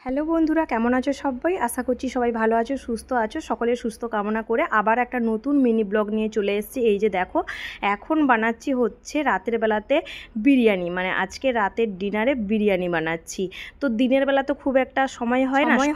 Hello বন্ধুরা, কেমন আছো সবাই? আশা করছি সবাই ভালো আছো, সুস্থ আছো। সকলের সুস্থ কামনা করে আবার একটা নতুন মিনি ব্লগ নিয়ে চলে এসেছি। এই যে দেখো, এখন বানাচ্ছি হচ্ছে রাতের বেলাতে বিরিয়ানি, মানে আজকে রাতের ডিনারে বিরিয়ানি বানাচ্ছি। তো দিনের বেলা তো খুব একটা সময়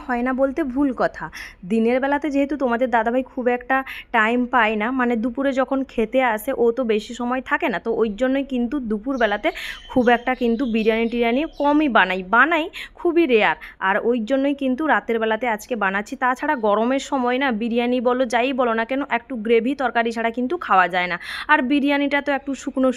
হয় না বলতে ভুল কথা। দিনের বেলাতে যেহেতু তোমাদের দাদাভাই খুব একটা টাইম পায় না, মানে দুপুরে যখন খেতে আসে ও তো বেশি সময় থাকে না, তো ওই জন্যই কিন্তু দুপুরবেলাতে খুব একটা কিন্তু বিরিয়ানি কমই বানাই খুবই রেয়ার। আর ওই জন্যই কিন্তু রাতের বেলাতে আজকে বানাচ্ছি। তাছাড়া গরমের সময় না বিরিয়ানি বলো যাই বলো না কেন, একটু গ্রেভি তরকারি ছাড়া কিন্তু খাওয়া যায় না। আর বিরিয়ানিটা তো একটু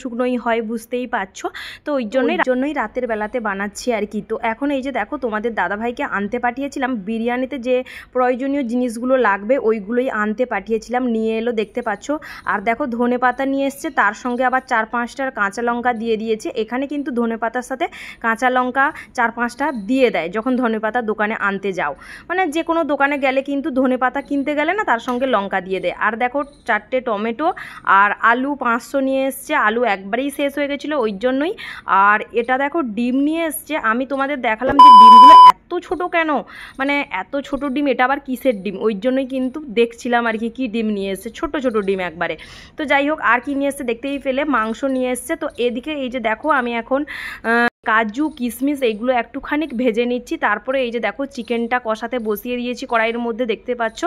শুকনোই হয়, বুঝতেই পারছো। তো ওই জন্যই রাতের বেলাতে বানাচ্ছি আর কি। তো এখন এই যে দেখো, তোমাদের দাদাভাইকে আনতে পাঠিয়েছিলাম বিরিয়ানিতে যে প্রয়োজনীয় জিনিসগুলো লাগবে ওইগুলোই আনতে পাঠিয়েছিলাম, নিয়ে এলো দেখতে পাচ্ছ। আর দেখো ধনেপাতা নিয়ে এসছে, তার সঙ্গে আবার 4-5টার কাঁচা লঙ্কা দিয়ে দিয়েছে। এখানে কিন্তু ধনেপাতার সাথে কাঁচা লঙ্কা 4-5টা দিয়ে দেয় যখন ধনেপাতা দোকানে আনতে যাও। মানে যে কোনো দোকানে গেলে কিন্তু ধনেপাতা কিনতে গেলে না তার সঙ্গে লঙ্কা দিয়ে দেয়। আর দেখো 4টে টমেটো আর আলু 500 নিয়ে এসছে। আলু একবারেই শেষ হয়ে গেছিলো ওই জন্যই। আর এটা দেখো ডিম নিয়ে এসছে। আমি তোমাদের দেখালাম যে ডিমগুলো এত ছোট কেন, মানে এত ছোট ডিম, এটা আবার কিসের ডিম, ওই জন্যই কিন্তু দেখছিলাম আর কি ডিম নিয়ে এসছে, ছোট ডিম একবারে। তো যাই হোক, আর কি নিয়ে এসছে দেখতেই পেলে, মাংস নিয়ে এসছে। তো এদিকে এই যে দেখো, আমি এখন কাজু কিশমিশ এইগুলো একটুখানি ভেজে নিচ্ছি। তারপরে এই যে দেখো চিকেনটা কষাতে বসিয়ে দিয়েছি কড়াইয়ের মধ্যে, দেখতে পাচ্ছ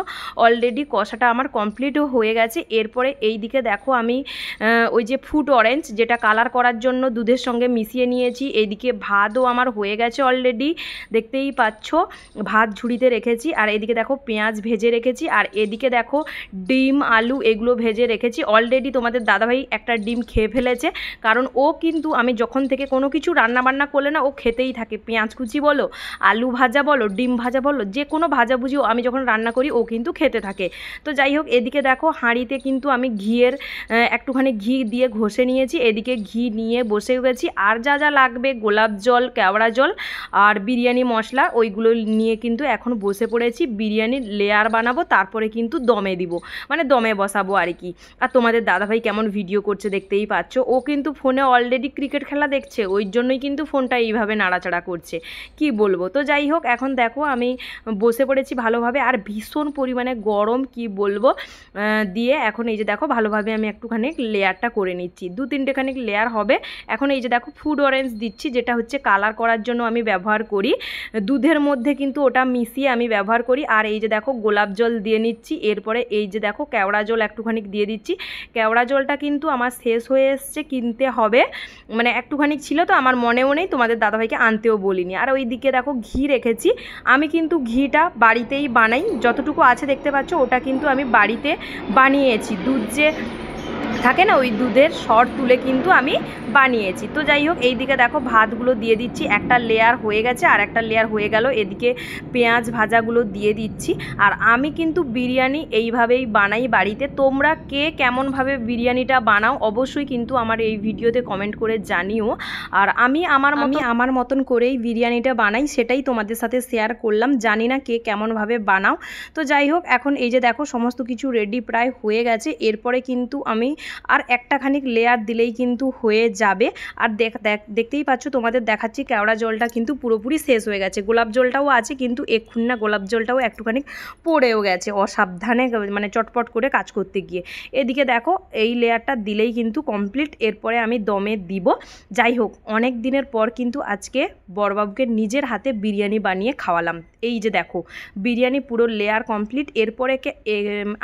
অলরেডি কষাটা আমার কমপ্লিটও হয়ে গেছে। এরপরে এই দিকে দেখো আমি ওই যে ফুড অরেঞ্জ যেটা কালার করার জন্য দুধের সঙ্গে মিশিয়ে নিয়েছি। এইদিকে ভাতও আমার হয়ে গেছে অলরেডি, দেখতেই পাচ্ছ ভাত ঝুড়িতে রেখেছি। আর এদিকে দেখো পেঁয়াজ ভেজে রেখেছি। আর এদিকে দেখো ডিম আলু এগুলো ভেজে রেখেছি অলরেডি। তোমাদের দাদাভাই একটা ডিম খেয়ে ফেলেছে, কারণ ও কিন্তু আমি যখন থেকে কোনো কিছু রান্না করলে না ও খেতেই থাকে। পেঁয়াজ কুচি বলো, আলু ভাজা বলো, ডিম ভাজা বলো, যে কোনো ভাজাভুজিও আমি যখন রান্না করি ও কিন্তু খেতে থাকে। তো যাই হোক, এদিকে দেখো হাঁড়িতে কিন্তু আমি একটুখানি ঘি দিয়ে ঘষে নিয়েছি। এদিকে ঘি নিয়ে বসে গেছি। আর যা যা লাগবে গোলাপ জল, কেওড়া জল আর বিরিয়ানি মশলা ওইগুলো নিয়ে কিন্তু এখন বসে পড়েছি। বিরিয়ানির লেয়ার বানাবো, তারপরে কিন্তু দমে দিব, মানে দমে বসাবো আর কি। আর তোমাদের দাদাভাই কেমন ভিডিও করছে দেখতেই পাচ্ছ। ও কিন্তু ফোনে অলরেডি ক্রিকেট খেলা দেখছে, ওই জন্যই কিন্তু ফোনটা এইভাবে নাড়াচাড়া করছে, কি বলবো। তো যাই হোক, এখন দেখো আমি বসে পড়েছি ভালোভাবে। আর ভীষণ পরিমাণে গরম, কি বলবো, দিয়ে এখন এই যে দেখো ভালোভাবে আমি একটুখানি লেয়ারটা করে নিচ্ছি, 2-3টেখানিক লেয়ার হবে। এখন এই যে দেখো ফুড অরেঞ্জ দিচ্ছি, যেটা হচ্ছে কালার করার জন্য আমি ব্যবহার করি, দুধের মধ্যে কিন্তু ওটা মিশিয়ে আমি ব্যবহার করি। আর এই যে দেখো গোলাপ জল দিয়ে নিচ্ছি। এরপরে এই যে দেখো কেওড়া জল একটুখানি দিয়ে দিচ্ছি। কেওড়া জলটা কিন্তু আমার শেষ হয়ে এসছে, কিনতে হবে, মানে একটুখানি ছিল তো আমার মনেও নেই, তোমাদের দাদাভাইকে আনতেও বলিনি। আর ওই দিকে দেখো ঘি রেখেছি। আমি কিন্তু ঘিটা বাড়িতেই বানাই, যতটুকু আছে দেখতে পাচ্ছ ওটা কিন্তু আমি বাড়িতে বানিয়েছি। দুধ যে থাকে না, ওই দুধের সর তুলে কিন্তু আমি বানিয়েছি। তো যাই হোক, এই দিকে দেখো ভাতগুলো দিয়ে দিচ্ছি। একটা লেয়ার হয়ে গেছে, আর একটা লেয়ার হয়ে গেল। এদিকে পেঁয়াজ ভাজাগুলো দিয়ে দিচ্ছি। আর আমি কিন্তু বিরিয়ানি এইভাবেই বানাই বাড়িতে। তোমরা কে কেমনভাবে বিরিয়ানিটা বানাও অবশ্যই কিন্তু আমার এই ভিডিওতে কমেন্ট করে জানিও। আর আমি আমার মতন করেই বিরিয়ানিটা বানাই, সেটাই তোমাদের সাথে শেয়ার করলাম। জানি না কে কেমনভাবে বানাও। তো যাই হোক, এখন এই যে দেখো সমস্ত কিছু রেডি প্রায় হয়ে গেছে। এরপরে কিন্তু আমি আর একটাখানিক লেয়ার দিলেই কিন্তু হয়ে যাবে। আর দেখতেই পাচ্ছ, তোমাদের দেখাচ্ছি কেওড়া জলটা কিন্তু পুরোপুরি শেষ হয়ে গেছে। গোলাপ জলটাও আছে, কিন্তু এক্ষুনি না গোলাপ জলটাও একটুখানি পড়েও গেছে অসাবধানে, মানে চটপট করে কাজ করতে গিয়ে। এদিকে দেখো এই লেয়ারটা দিলেই কিন্তু কমপ্লিট। এরপরে আমি দমে দিব। যাই হোক, অনেক দিনের পর কিন্তু আজকে বড়বাবুকে নিজের হাতে বিরিয়ানি বানিয়ে খাওয়ালাম। এই যে দেখো বিরিয়ানি পুরো লেয়ার কমপ্লিট। এরপরে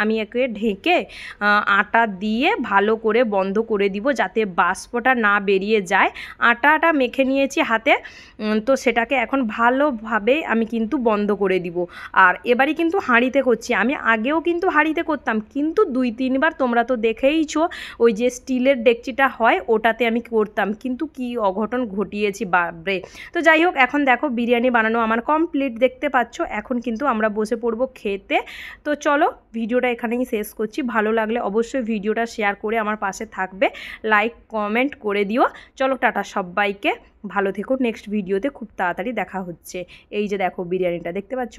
আমি একে ঢেকে আটা দিয়ে ভালো করে বন্ধ করে দিব, যাতে বাষ্পটা না বেরিয়ে যায়। আটাটা মেখে নিয়েছি হাতে, তো সেটাকে এখন ভালোভাবে আমি কিন্তু বন্ধ করে দিব। আর এবারই কিন্তু হাঁড়িতে করছি। আমি আগেও কিন্তু হাঁড়িতে করতাম, কিন্তু 2-3বার তোমরা তো দেখেইছো, ওই যে স্টিলের ডেকচিটা হয় ওটাতে আমি করতাম, কিন্তু কি অঘটন ঘটিয়েছি বাবরে। তো যাই হোক, এখন দেখো বিরিয়ানি বানানো আমার কমপ্লিট, দেখতে পাচ্ছ। এখন কিন্তু আমরা বসে পড়বো খেতে। তো চলো ভিডিওটা এখানেই শেষ করছি। ভালো লাগলে অবশ্যই ভিডিওটা শেয়ার করে আমার পাশে থাকবে, লাইক কমেন্ট করে দিও। চলো টাটা সবাইকে, ভালো থেকো। নেক্সট ভিডিওতে খুব তাড়াতাড়ি দেখা হচ্ছে। এই যে দেখো বিরিয়ানিটা দেখতে পাচ্ছ।